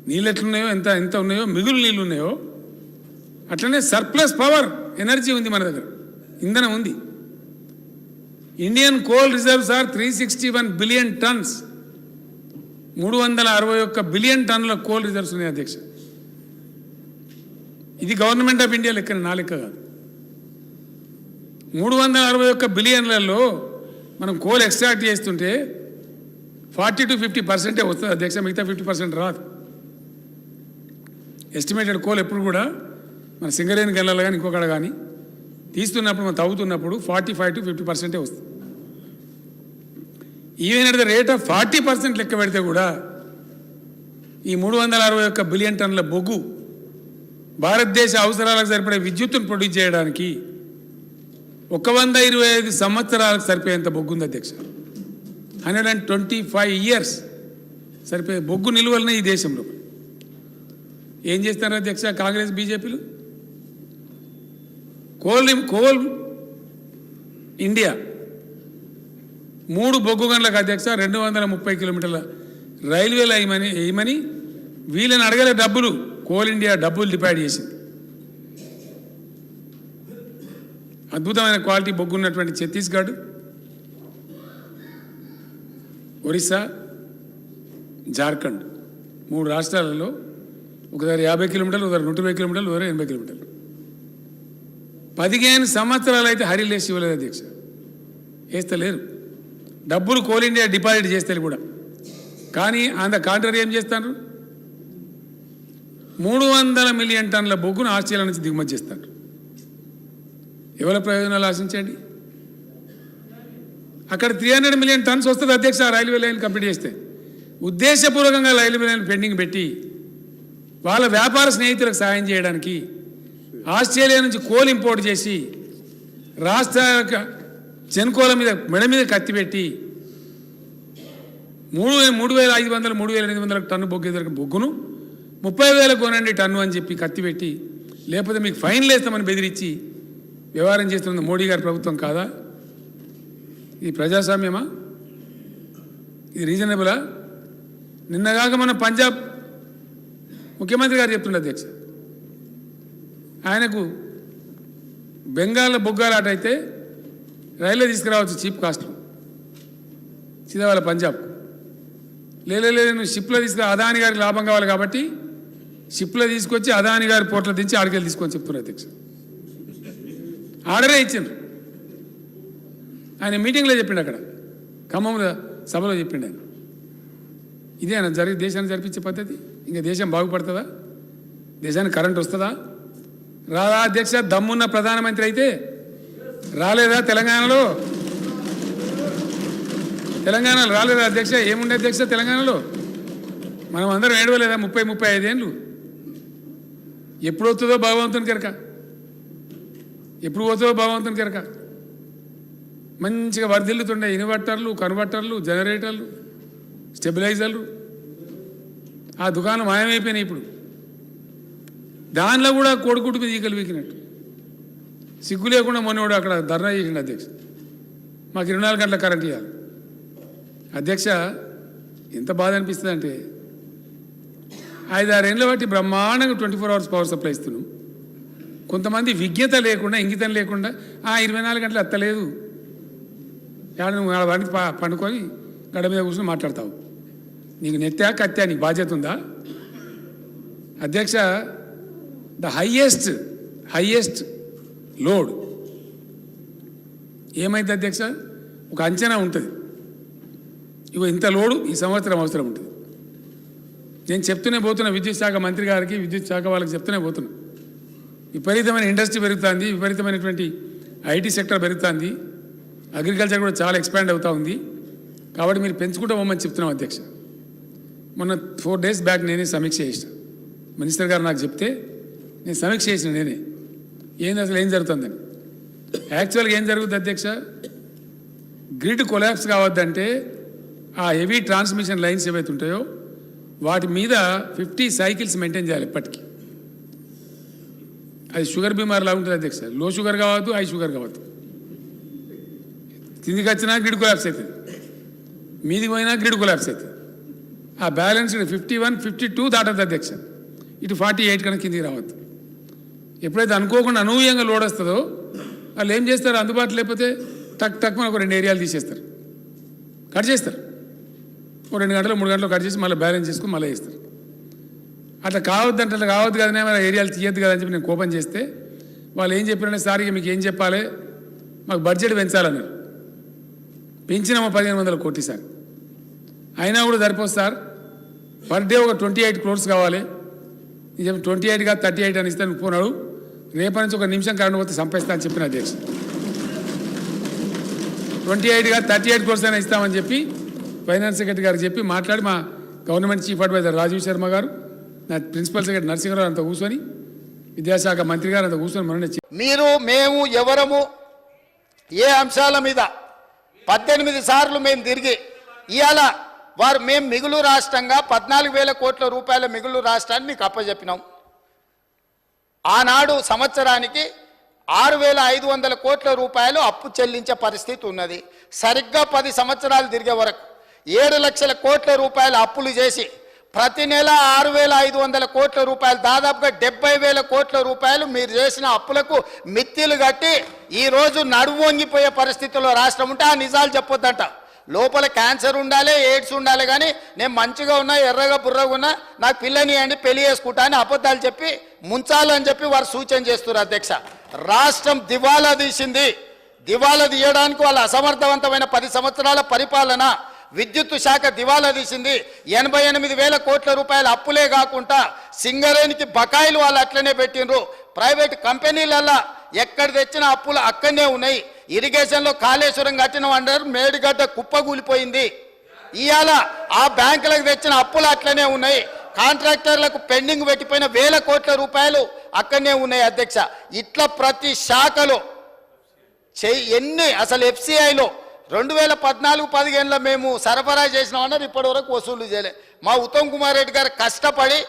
నీళ్ళు ఎట్లున్నాయో ఎంత ఉన్నాయో మిగులు నీళ్ళు ఉన్నాయో అట్లనే సర్ప్లస్ పవర్ ఎనర్జీ ఉంది మన దగ్గర, ఇంధనం ఉంది. Indian coal reserves are 361 billion tons. 361 billion టన్నుల కోల్ రిజర్వ్స్ ఉన్నాయి అధ్యక్ష. ఇది గవర్నమెంట్ ఆఫ్ ఇండియా లెక్కన, నా లెక్క కాదు. 361 బిలియన్లలో మనం కోల్ ఎక్స్ట్రాక్ట్ చేస్తుంటే 40 to 50% వస్తుంది అధ్యక్ష, మిగతా 50% రాదు. ఎస్టిమేటెడ్ కోల్ ఎప్పుడు కూడా మన సింగరేణి గల్లలో కానీ ఇంకొకడ కానీ తీస్తున్నప్పుడు మనం తవ్వుతున్నప్పుడు 45 to 50% వస్తుంది. Even at the rate of 40% లెక్క పెడితే కూడా ఈ 361 బిలియన్ టన్నుల బొగ్గు భారతదేశ అవసరాలకు సరిపడే విద్యుత్తును ప్రొడ్యూస్ చేయడానికి 125 సంవత్సరాలకు సరిపోయేంత బొగ్గు ఉంది అధ్యక్ష. 125 years సరిపోయే బొగ్గు నిలువలనే ఈ దేశంలో. ఏం చేస్తున్నారు అధ్యక్ష కాంగ్రెస్ బీజేపీలు? కోల్ ఇండియా 3 బొగ్గు గంటలకు అధ్యక్ష 230 కిలోమీటర్ల రైల్వేలు వేయమని వీళ్ళని అడగలే డబ్బులు. కోల్ ఇండియా డబ్బులు డిపాజిట్ చేసింది. అద్భుతమైన క్వాలిటీ బొగ్గు ఉన్నటువంటి ఛత్తీస్గఢ్, ఒరిస్సా, జార్ఖండ్ 3 రాష్ట్రాలలో ఒకసారి 50 కిలోమీటర్లు, ఒకసారి 120 కిలోమీటర్లు, ఒకసారి 80 కిలోమీటర్లు. 15 సంవత్సరాలు అయితే హరిలేసి ఇవ్వలేదు అధ్యక్ష, వేస్తలేరు. డబ్బులు కోల్ ఇండియా డిపాజిట్ చేస్తారు కూడా. కానీ అంత కాంట్రరీ ఏం చేస్తారు? 300 మిలియన్ టన్నుల బొగ్గును ఆస్ట్రేలియా నుంచి దిగుమతి చేస్తారు. ఎవరి ప్రయోజనాలు ఆశించండి? అక్కడ 300 మిలియన్ టన్స్ వస్తుంది అధ్యక్ష రైల్వే లైన్ కంప్లీట్ చేస్తే. ఉద్దేశపూర్వకంగా రైల్వే లైన్ పెండింగ్ పెట్టి వాళ్ళ వ్యాపార స్నేహితులకు సాయం చేయడానికి ఆస్ట్రేలియా నుంచి కోల్ ఇంపోర్ట్ చేసి రాష్ట్ర చెన్కోల మీద మెడ మీద కత్తి పెట్టి 3,500 3,800 టన్ను బొగ్గును 30,000 కొనండి టన్ను అని చెప్పి కత్తి పెట్టి, లేకపోతే మీకు ఫైన్లు వేస్తామని బెదిరించి వ్యవహారం చేస్తున్నది మోడీ గారి ప్రభుత్వం కాదా? ఇది ప్రజాస్వామ్యమా? ఇది రీజనబులా? నిన్నగాక మన పంజాబ్ ముఖ్యమంత్రి గారు చెప్తుండే అధ్యక్ష, ఆయనకు బెంగాల్లో బొగ్గాలాట అయితే రైల్లో తీసుకురావచ్చు చీప్ కాస్ట్లో సీదావాళ్ళ పంజాబ్. లేదు నువ్వు షిప్లో తీసుకురా, అదాని గారికి లాభం కావాలి కాబట్టి షిప్లో తీసుకొచ్చి అదాని గారి పోర్ట్లో దించి ఆడికెళ్ళి తీసుకొని చెప్తున్నారు అధ్యక్ష. ఆర్డరే ఇచ్చిండ్రు. ఆయన మీటింగ్లో చెప్పిండు, అక్కడ ఖమ్మంలో సభలో చెప్పిండు ఆయన. ఇదే ఆయన దేశాన్ని జరిపించే పద్ధతి? ఇంకా దేశం బాగుపడుతుందా? దేశానికి కరెంట్ వస్తుందా? రాదా అధ్యక్ష? దమ్మున్న ప్రధానమంత్రి అయితే రాలేదా తెలంగాణలో? రాలేదా అధ్యక్ష? ఏముండే అధ్యక్ష తెలంగాణలో? మనం అందరం ఏడవలేదా 30-35 ఏళ్ళు? ఎప్పుడు వస్తుందో భగవంతుని కెరక, ఎప్పుడు పోతుందో భగవంతుని కెరక. మంచిగా వర్ధిల్లుతుండే ఇన్వర్టర్లు, కన్వర్టర్లు, జనరేటర్లు, స్టెబిలైజర్లు. ఆ దుకాణం మాయమైపోయినాయి ఇప్పుడు. దానిలో కూడా కోడిగుడ్డు మీద ఈకలు వీకినట్టు సిగ్గు లేకుండా మొన్నోడు అక్కడ ధర్నా చేసిండు అధ్యక్ష, మాకు 24 గంటల కరెంట్ ఇవ్వాలి. అధ్యక్ష ఎంత బాధ అనిపిస్తుంది అంటే 5-6 ఏళ్ళ బట్టి బ్రహ్మాండంగా 24 hours పవర్ సప్లై ఇస్తున్నాం. కొంతమంది విజ్ఞత లేకుండా, ఇంగితం లేకుండా 24 గంటలు ఎత్తలేదు, నువ్వు వాడిని పండుకొని గడ మీద కూర్చొని మాట్లాడతావు. నీకు నెత్తా కత్తా, నీకు బాధ్యత ఉందా? అధ్యక్ష, ద హైయెస్ట్ లోడ్ ఏమైంది అధ్యక్ష? ఒక అంచనా ఉంటుంది, ఇగో ఇంత లోడు ఈ సంవత్సరం అవసరం ఉంటుంది. నేను చెప్తూనే పోతున్నా విద్యుత్ శాఖ మంత్రి గారికి, విద్యుత్ శాఖ వాళ్ళకి చెప్తూనే పోతున్నా. విపరీతమైన ఇండస్ట్రీ పెరుగుతుంది, విపరీతమైనటువంటి ఐటీ సెక్టర్ పెరుగుతుంది, అగ్రికల్చర్ కూడా చాలా ఎక్స్పాండ్ అవుతూ ఉంది. కాబట్టి మీరు పెంచుకుంటూ పోమని చెప్తున్నాం అధ్యక్ష. మొన్న 4 days బ్యాక్ నేనే సమీక్ష చేసిన, మినిస్టర్ గారు నాకు చెప్తే నేను సమీక్ష చేసిన నేనే, ఏంది అసలు ఏం జరుగుతుందని. యాక్చువల్గా ఏం జరుగుతుంది అధ్యక్ష? గ్రిడ్ కొలాప్స్ కావద్దంటే ఆ హెవీ ట్రాన్స్మిషన్ లైన్స్ ఏవైతే ఉంటాయో వాటి మీద 50 cycles మెయింటైన్ చేయాలి ఎప్పటికీ. అది షుగర్ బీమార్లా ఉంటుంది అధ్యక్ష. లో షుగర్ కావద్దు, హై షుగర్ కావద్దు. కిందికి వచ్చినా గ్రిడ్ కొలాప్స్ అవుతుంది, మీదికి పోయినా గ్రిడ్ కొలాప్స్ అవుతుంది. ఆ బ్యాలెన్స్ 51, 52 దాటద్దు అధ్యక్ష. ఇటు 48 కన్నా కిందికి రావద్దు. ఎప్పుడైతే అనుకోకుండా అనూహ్యంగా లోడ్ వస్తుందో వాళ్ళు ఏం చేస్తారు, అందుబాటులో లేకపోతే టక్ మన ఒక 2 ఏరియాలు తీసేస్తారు, కట్ చేస్తారు. ఒక 2 గంటలు 3 గంటలు కట్ చేసి మళ్ళీ బ్యాలెన్స్ చేసుకుని మళ్ళీ వేస్తారు. అట్లా కావద్దు అంటే అట్లా కావద్దు కదనే, మరి ఏరియాలు తీయద్దు కదా అని చెప్పి నేను కోపం చేస్తే వాళ్ళు ఏం చెప్పారంటే, సార్ ఇక మీకు ఏం చెప్పాలి, మాకు బడ్జెట్ పెంచాలన్నారు. పెంచినామా 1500 కోట్లు సార్, అయినా కూడా సరిపోదు సార్. పర్ డే ఒక 28 crores కావాలి. ఇది 28 కాదు 38 అని ఇస్తాను పోనాడు. రేపటి నుంచి 1 నిమిషం కరెంట్ పోతే సంపేస్తా అని చెప్పిన అధ్యక్ష. 28 కాదు 38 crores అయినా ఇస్తామని చెప్పి ఫైనాన్స్ సెక్రటరీ గారికి చెప్పి మాట్లాడి మా government chief adviser Rajiv Sharma garu, నా ప్రిన్సిపల్ సెక్రటరీ నరసింహరావు అంతా కూర్చొని, విద్యాశాఖ మంత్రి గారు అంతా కూర్చొని మననే మీరు మేము ఎవరము ఏ అంశాల మీద 18 సార్లు మేము తిరిగి ఇవాళ మేము మిగులు రాష్ట్రంగా 14,000 కోట్ల రూపాయల మిగులు రాష్ట్రాన్ని మీకు అప్పచెప్పినాం. ఆనాడు సంవత్సరానికి 6,500 కోట్ల రూపాయలు అప్పు చెల్లించే పరిస్థితి ఉన్నది. సరిగ్గా 10 సంవత్సరాలు తిరిగే వరకు 7 లక్షల కోట్ల రూపాయల అప్పులు చేసి ప్రతి నెల 6,500 కోట్ల రూపాయలు, దాదాపుగా 70,000 కోట్ల రూపాయలు మీరు చేసిన అప్పులకు మిత్తిలు కట్టి ఈరోజు నడుము వంగిపోయే పరిస్థితుల్లో రాష్ట్రం ఉంటే ఆ నిజాలు చెప్పొద్దంట. లోపల క్యాన్సర్ ఉండాలి, ఎయిడ్స్ ఉండాలి, కానీ నేను మంచిగా ఉన్నా, ఎర్రగా బుర్రగా ఉన్నా, నాకు పిల్లని అండి పెళ్లి చేసుకుంటా అని అబద్ధాలు చెప్పి ముంచాలని చెప్పి వారు సూచన చేస్తున్నారు అధ్యక్ష. రాష్ట్రం దివాలా తీసింది. దివాలా తీయడానికి వాళ్ళ అసమర్థవంతమైన 10 సంవత్సరాల పరిపాలన, విద్యుత్ శాఖ దివాలా తీసింది. 88,000 కోట్ల రూపాయల అప్పులే కాకుండా సింగరేణికి బకాయిలు వాళ్ళు అట్లనే పెట్టిండ్రు. ప్రైవేట్ కంపెనీలల్లా ఎక్కడ తెచ్చిన అప్పులు అక్కడనే ఉన్నాయి. ఇరిగేషన్లో కాళేశ్వరం కట్టిన అంటారు, మేడిగడ్డ కుప్పగూలిపోయింది. ఇవాళ ఆ బ్యాంకులకు తెచ్చిన అప్పులు అట్లనే ఉన్నాయి. కాంట్రాక్టర్లకు పెండింగ్ పెట్టిపోయిన 1,000 కోట్ల రూపాయలు అక్కడనే ఉన్నాయి అధ్యక్ష. ఇట్లా ప్రతి శాఖలో ఎన్ని అసలు FCIలో 2014-15లో మేము సరఫరా చేసినామన్నారు, ఇప్పటి వరకు వసూలు చేయలే. మా ఉత్తమ్ కుమార్ రెడ్డి గారు కష్టపడి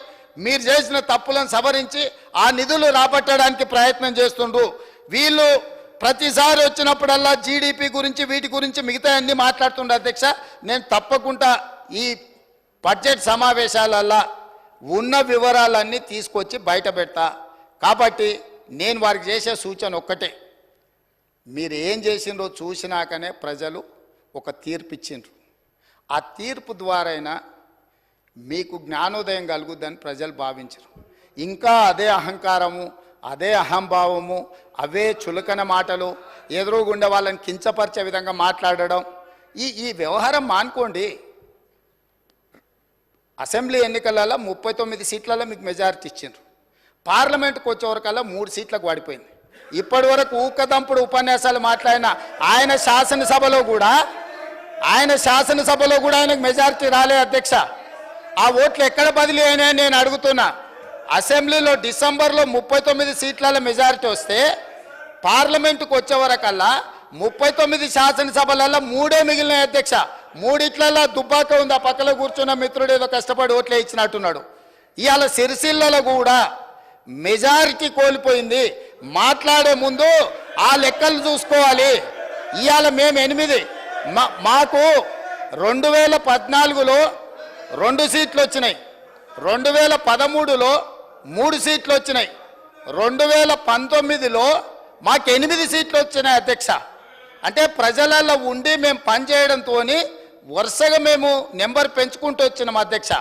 మీరు చేసిన తప్పులను సవరించి ఆ నిధులు రాబట్టడానికి ప్రయత్నం చేస్తుండ్రు. వీళ్ళు ప్రతిసారి వచ్చినప్పుడల్లా GDP గురించి వీటి గురించి మిగతా అన్ని మాట్లాడుతుండే అధ్యక్ష. నేను తప్పకుండా ఈ బడ్జెట్ సమావేశాలల్లో ఉన్న వివరాలన్నీ తీసుకొచ్చి బయట పెడతా. కాబట్టి నేను వారికి చేసే సూచన ఒక్కటే, మీరు ఏం చేసిండ్రో చూసినాకనే ప్రజలు ఒక తీర్పు ఇచ్చిండ్రు. ఆ తీర్పు ద్వారైనా మీకు జ్ఞానోదయం కలుగుద్దని ప్రజలు భావించరు. ఇంకా అదే అహంకారము, అదే అహంభావము, అవే చులకన మాటలు, ఎదురుగుండా వాళ్ళని కించపరిచే విధంగా మాట్లాడడం, ఈ వ్యవహారం మానుకోండి. అసెంబ్లీ ఎన్నికలలో 39 సీట్లలో మీకు మెజారిటీ ఇచ్చిండ్రు. పార్లమెంట్కి వచ్చేవరకల్లా 3 సీట్లకు పడిపోయింది. ఇప్పటి వరకు ఊకదంపుడు ఉపన్యాసాలు మాట్లాడిన ఆయన శాసనసభలో కూడా ఆయనకు మెజారిటీ రాలే అధ్యక్ష. ఆ ఓట్లు ఎక్కడ బదిలీ అయినాయని నేను అడుగుతున్నా. అసెంబ్లీలో డిసెంబర్లో 39 సీట్ల మెజారిటీ వస్తే పార్లమెంటుకు వచ్చేవరకల్లా 39 శాసనసభలలో 3 మిగిలినాయి అధ్యక్ష. 3 దుబ్బాక ఉంది, ఆ పక్కలో కూర్చున్న మిత్రుడు ఏదో కష్టపడి ఓట్లే ఇచ్చినట్టున్నాడు. ఇవాళ సిరిసిల్లలో కూడా మెజారిటీ కోల్పోయింది. మాట్లాడే ముందు ఆ లెక్కలు చూసుకోవాలి. ఇవాళ మేము 8, మాకు 2014లో 2 సీట్లు వచ్చినాయి, 2013లో 3 సీట్లు వచ్చినాయి, 2019లో మాకు 8 సీట్లు వచ్చినాయి అధ్యక్ష. అంటే ప్రజలలో ఉండి మేము పనిచేయడంతో వరుసగా మేము నెంబర్ పెంచుకుంటూ వచ్చినాం అధ్యక్ష.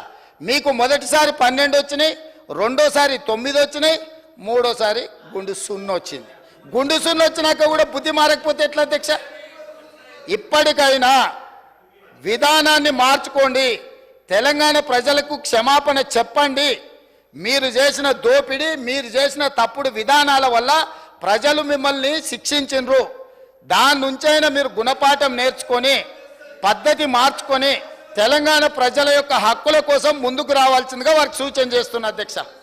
మీకు మొదటిసారి 12 వచ్చినాయి, రెండోసారి 9 వచ్చినాయి, మూడోసారి గుండు 0 వచ్చింది. గుండు 0 వచ్చినాక కూడా బుద్ధి మారకపోతే ఎట్లా అధ్యక్ష? ఇప్పటికైనా విధానాన్ని మార్చుకోండి. తెలంగాణ ప్రజలకు క్షమాపణ చెప్పండి. మీరు చేసిన దోపిడీ, మీరు చేసిన తప్పుడు విధానాల వల్ల ప్రజలు మిమ్మల్ని శిక్షించిండ్రు. దాని నుంచైనా మీరు గుణపాఠం నేర్చుకొని పద్ధతి మార్చుకొని తెలంగాణ ప్రజల యొక్క హక్కుల కోసం ముందుకు రావాల్సిందిగా వారికి సూచన చేస్తున్నా అధ్యక్ష.